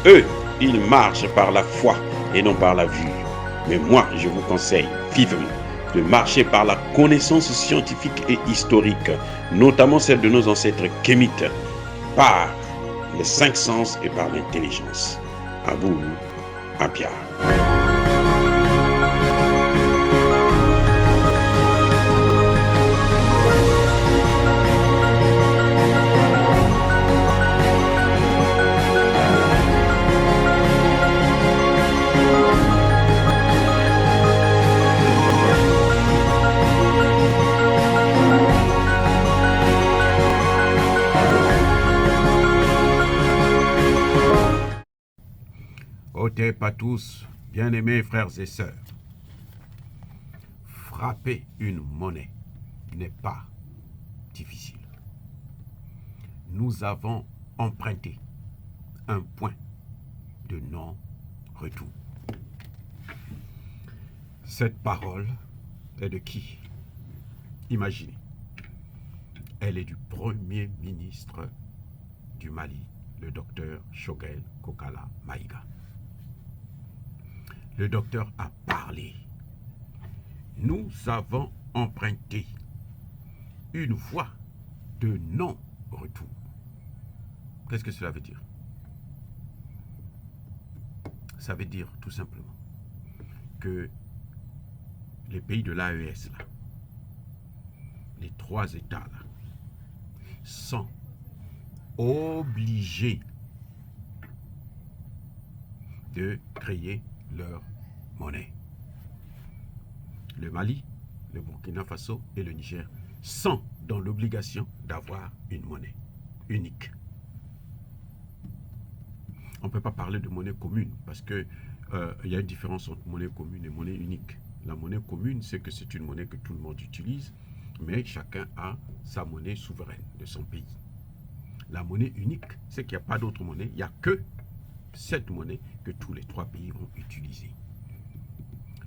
Eux, ils marchent par la foi et non par la vue. Mais moi, je vous conseille vivement de marcher par la connaissance scientifique et historique, notamment celle de nos ancêtres kémites, par les cinq sens et par l'intelligence. À vous, à Pierre. Otep à tous, bien-aimés frères et sœurs. Frapper une monnaie n'est pas difficile. Nous avons emprunté un point de non-retour. Cette parole est de qui? Imaginez. Elle est du Premier ministre du Mali, le docteur Choguel Kokala Maïga. Le docteur a parlé. Nous avons emprunté une voie de non-retour. Qu'est-ce que cela veut dire? Ça veut dire tout simplement que les pays de l'AES, là, les trois États, là, sont obligés de créer leur monnaie. Le Mali, le Burkina Faso et le Niger sont dans l'obligation d'avoir une monnaie unique. On ne peut pas parler de monnaie commune parce qu'il y a une différence entre monnaie commune et monnaie unique. La monnaie commune, c'est que c'est une monnaie que tout le monde utilise, mais chacun a sa monnaie souveraine de son pays. La monnaie unique, c'est qu'il n'y a pas d'autre monnaie, il n'y a que cette monnaie que tous les trois pays vont utiliser.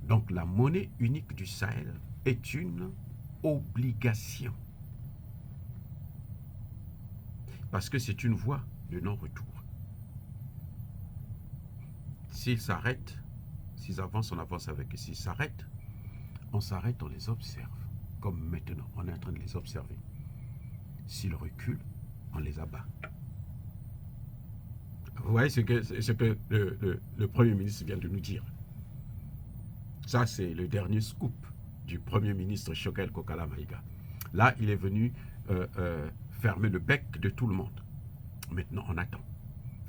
Donc la monnaie unique du Sahel est une obligation. Parce que c'est une voie de non-retour. S'ils s'arrêtent, s'ils avancent, on avance avec eux. S'ils s'arrêtent, on s'arrête, on les observe. Comme maintenant, on est en train de les observer. S'ils reculent, on les abat. Vous voyez ce que le Premier ministre vient de nous dire. Ça, c'est le dernier scoop du Premier ministre Choguel Kokala Maïga. Là, il est venu fermer le bec de tout le monde. Maintenant, on attend.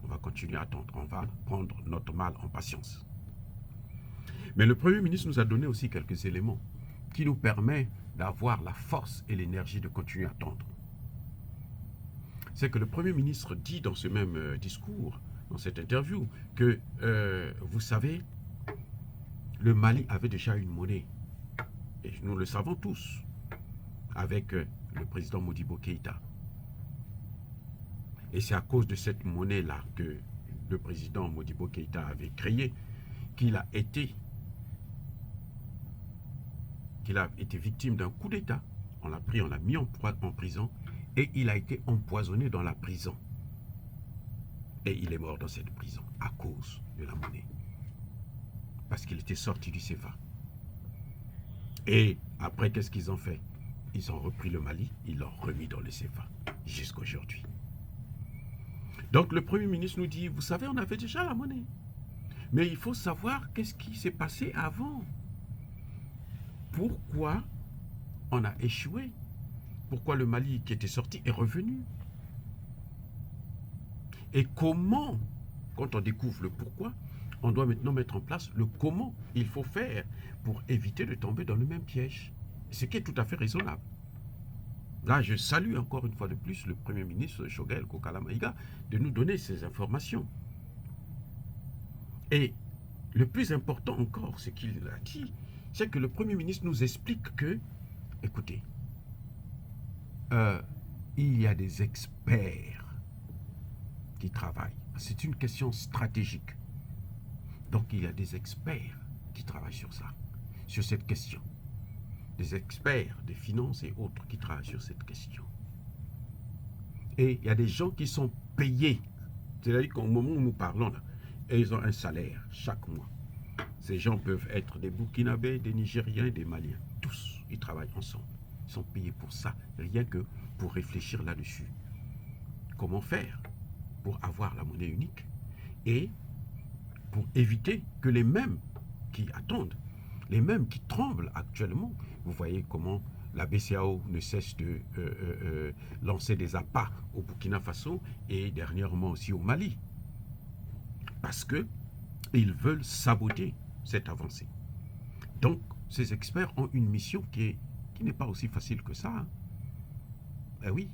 On va continuer à attendre. On va prendre notre mal en patience. Mais le Premier ministre nous a donné aussi quelques éléments qui nous permettent d'avoir la force et l'énergie de continuer à attendre. C'est que le Premier ministre dit dans ce même discours, dans cette interview, que, vous savez, le Mali avait déjà une monnaie. Et nous le savons tous, avec le président Modibo Keïta. Et c'est à cause de cette monnaie-là que le président Modibo Keïta avait créé qu'il a été victime d'un coup d'État. On l'a pris, on l'a mis en prison et il a été empoisonné dans la prison. Et il est mort dans cette prison à cause de la monnaie. Parce qu'il était sorti du CFA. Et après, qu'est-ce qu'ils ont fait? Ils ont repris le Mali, ils l'ont remis dans le CFA jusqu'à aujourd'hui. Donc le Premier ministre nous dit, vous savez, on avait déjà la monnaie. Mais il faut savoir qu'est-ce qui s'est passé avant. Pourquoi on a échoué? Pourquoi le Mali qui était sorti est revenu? Et comment, quand on découvre le pourquoi, on doit maintenant mettre en place le comment il faut faire pour éviter de tomber dans le même piège. Ce qui est tout à fait raisonnable. Là, je salue encore une fois de plus le Premier ministre Choguel Kokala Maïga de nous donner ces informations. Et le plus important encore, ce qu'il a dit, c'est que le Premier ministre nous explique que, écoutez, il y a des experts qui travaillent. C'est une question stratégique. Donc il y a des experts qui travaillent sur ça, sur cette question. Des experts des finances et autres qui travaillent sur cette question. Et il y a des gens qui sont payés. C'est-à-dire qu'au moment où nous parlons là, et ils ont un salaire chaque mois. Ces gens peuvent être des Burkinabés, des Nigériens, des Maliens. Tous, ils travaillent ensemble. Ils sont payés pour ça, rien que pour réfléchir là-dessus. Comment faire pour avoir la monnaie unique et pour éviter que les mêmes qui attendent, les mêmes qui tremblent actuellement, vous voyez comment la BCAO ne cesse de lancer des appâts au Burkina Faso et dernièrement aussi au Mali. Parce qu'ils veulent saboter cette avancée. Donc, ces experts ont une mission qui n'est pas aussi facile que ça. Hein. Eh oui.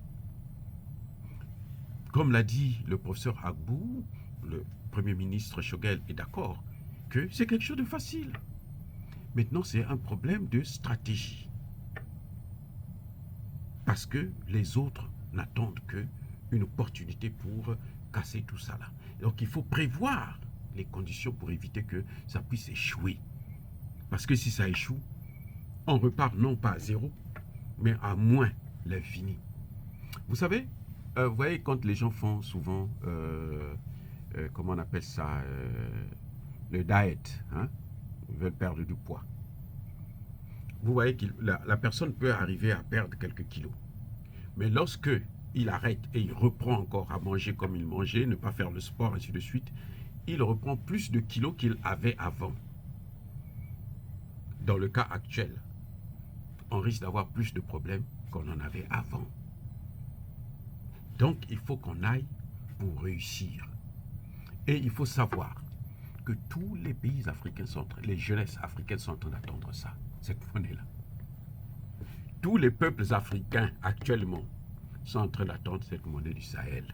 Comme l'a dit le professeur Agbou, le Premier ministre Choguel est d'accord que c'est quelque chose de facile. Maintenant, c'est un problème de stratégie. Parce que les autres n'attendent qu'une opportunité pour casser tout ça là. Donc, il faut prévoir les conditions pour éviter que ça puisse échouer. Parce que si ça échoue, on repart non pas à zéro, mais à moins l'infini. Vous savez, vous voyez quand les gens font souvent, comment on appelle ça, le diet, hein, ils veulent perdre du poids. Vous voyez que la personne peut arriver à perdre quelques kilos. Mais lorsque il arrête et il reprend encore à manger comme il mangeait, ne pas faire le sport, ainsi de suite, il reprend plus de kilos qu'il avait avant. Dans le cas actuel, on risque d'avoir plus de problèmes qu'on en avait avant. Donc, il faut qu'on aille pour réussir. Et il faut savoir que tous les pays africains les jeunesses africaines sont en train d'attendre ça, cette monnaie-là. Tous les peuples africains actuellement sont en train d'attendre cette monnaie du Sahel.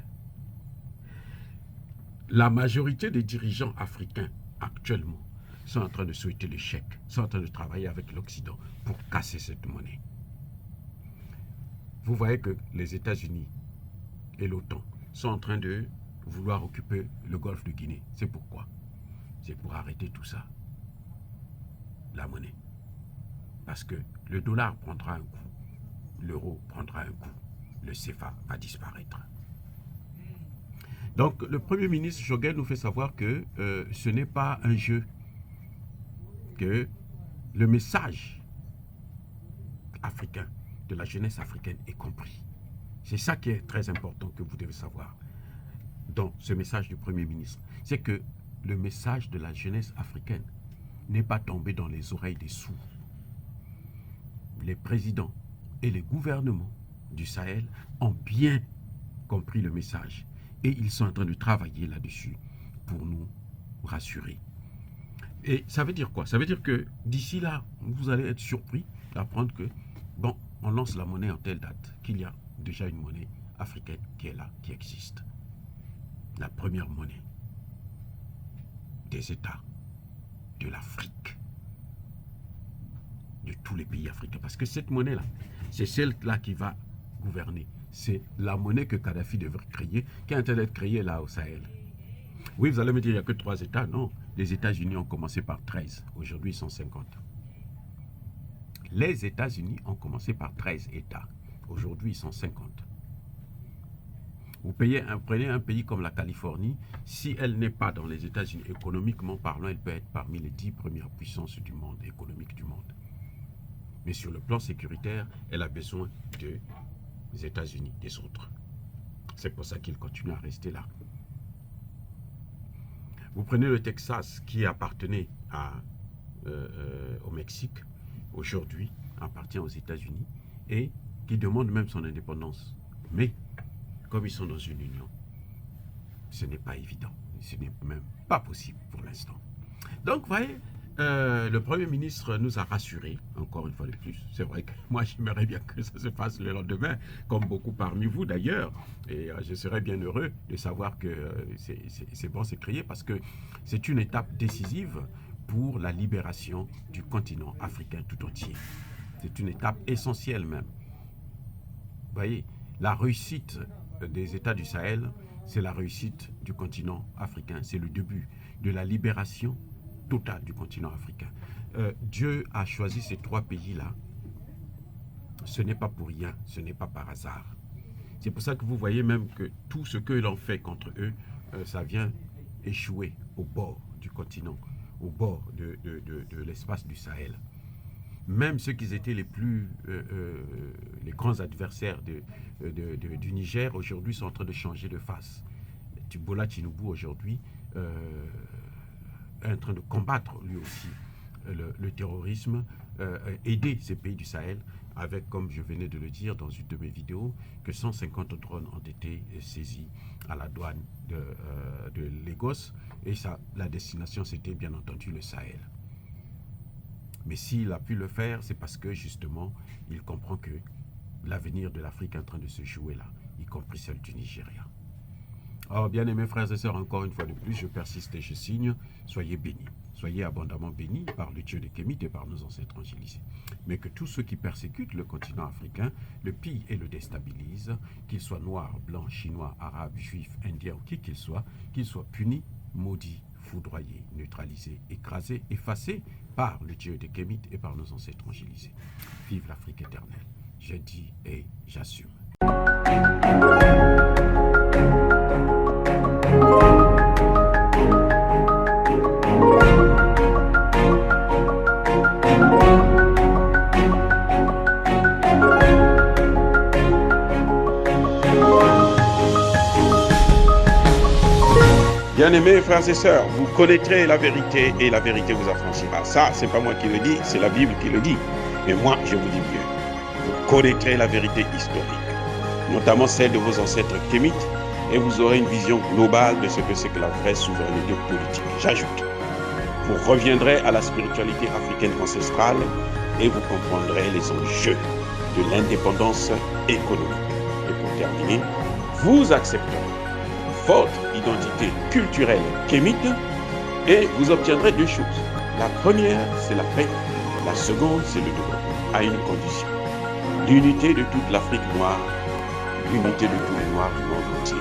La majorité des dirigeants africains actuellement sont en train de souhaiter l'échec, sont en train de travailler avec l'Occident pour casser cette monnaie. Vous voyez que les États-Unis et l'OTAN sont en train de vouloir occuper le golfe de Guinée. C'est pourquoi? C'est pour arrêter tout ça. La monnaie. Parce que le dollar prendra un coup, l'euro prendra un coup, le CFA va disparaître. Donc le Premier ministre Choguel nous fait savoir que ce n'est pas un jeu, que le message africain, de la jeunesse africaine est compris. C'est ça qui est très important que vous devez savoir dans ce message du Premier ministre. C'est que le message de la jeunesse africaine n'est pas tombé dans les oreilles des sourds. Les présidents et les gouvernements du Sahel ont bien compris le message et ils sont en train de travailler là-dessus pour nous rassurer. Et ça veut dire quoi? Ça veut dire que d'ici là, vous allez être surpris d'apprendre que, bon, on lance la monnaie en telle date, qu'il y a déjà une monnaie africaine qui est là, qui existe. La première monnaie des États de l'Afrique, de tous les pays africains. Parce que cette monnaie-là, c'est celle-là qui va gouverner. C'est la monnaie que Kadhafi devrait créer, qui est en train d'être créée là au Sahel. Oui, vous allez me dire, il n'y a que 3 États. Non, les États-Unis ont commencé par 13. Aujourd'hui, ils sont 50. Les États-Unis ont commencé par 13 États. Aujourd'hui, ils sont 50. Vous prenez un pays comme la Californie, si elle n'est pas dans les États-Unis, économiquement parlant, elle peut être parmi les 10 premières puissances du monde, économiques du monde. Mais sur le plan sécuritaire, elle a besoin des États-Unis, des autres. C'est pour ça qu'ils continuent à rester là. Vous prenez le Texas qui appartenait au Mexique, aujourd'hui appartient aux États-Unis et qui demande même son indépendance. Mais comme ils sont dans une union, ce n'est pas évident. Ce n'est même pas possible pour l'instant. Donc, vous voyez, le Premier ministre nous a rassurés, encore une fois de plus. C'est vrai que moi, j'aimerais bien que ça se fasse le lendemain, comme beaucoup parmi vous d'ailleurs. Et je serais bien heureux de savoir que c'est bon, c'est créé, parce que c'est une étape décisive pour la libération du continent africain tout entier. C'est une étape essentielle même. Vous voyez, la réussite des États du Sahel, c'est la réussite du continent africain. C'est le début de la libération totale du continent africain. Dieu a choisi ces 3 pays-là. Ce n'est pas pour rien, ce n'est pas par hasard. C'est pour ça que vous voyez même que tout ce que l'on fait contre eux, ça vient échoué au bord du continent, au bord de l'espace du Sahel. Même ceux qui étaient les grands adversaires du Niger, aujourd'hui sont en train de changer de face. Bola Tinubu, aujourd'hui, est en train de combattre lui aussi le terrorisme, aider ces pays du Sahel, avec, comme je venais de le dire dans une de mes vidéos, que 150 drones ont été saisis à la douane de Lagos, et la destination, c'était bien entendu le Sahel. Mais s'il a pu le faire, c'est parce que, justement, il comprend que l'avenir de l'Afrique est en train de se jouer là, y compris celle du Nigeria. Alors, bien aimés frères et sœurs, encore une fois de plus, je persiste et je signe, soyez bénis. Soyez abondamment bénis par le Dieu des Kémites et par nos ancêtres angélisés. Mais que tous ceux qui persécutent le continent africain le pillent et le déstabilisent, qu'ils soient noirs, blancs, chinois, arabes, juifs, indiens ou qui qu'ils soient punis, maudits, foudroyés, neutralisés, écrasés, effacés par le Dieu des Kémites et par nos ancêtres angélisés. Vive l'Afrique éternelle. Je dis et j'assume. Bien-aimés frères et sœurs, vous connaîtrez la vérité et la vérité vous affranchira. Ça, c'est pas moi qui le dis, c'est la Bible qui le dit. Mais moi, je vous dis mieux. Vous connaîtrez la vérité historique, notamment celle de vos ancêtres kémites, et vous aurez une vision globale de ce que c'est que la vraie souveraineté politique. J'ajoute, vous reviendrez à la spiritualité africaine ancestrale et vous comprendrez les enjeux de l'indépendance économique. Et pour terminer, vous accepterez votre identité culturelle kémite et vous obtiendrez deux choses. La première, c'est la paix. La seconde, c'est le développement, à une condition. L'unité de toute l'Afrique noire, l'unité de tous les Noirs du monde entier.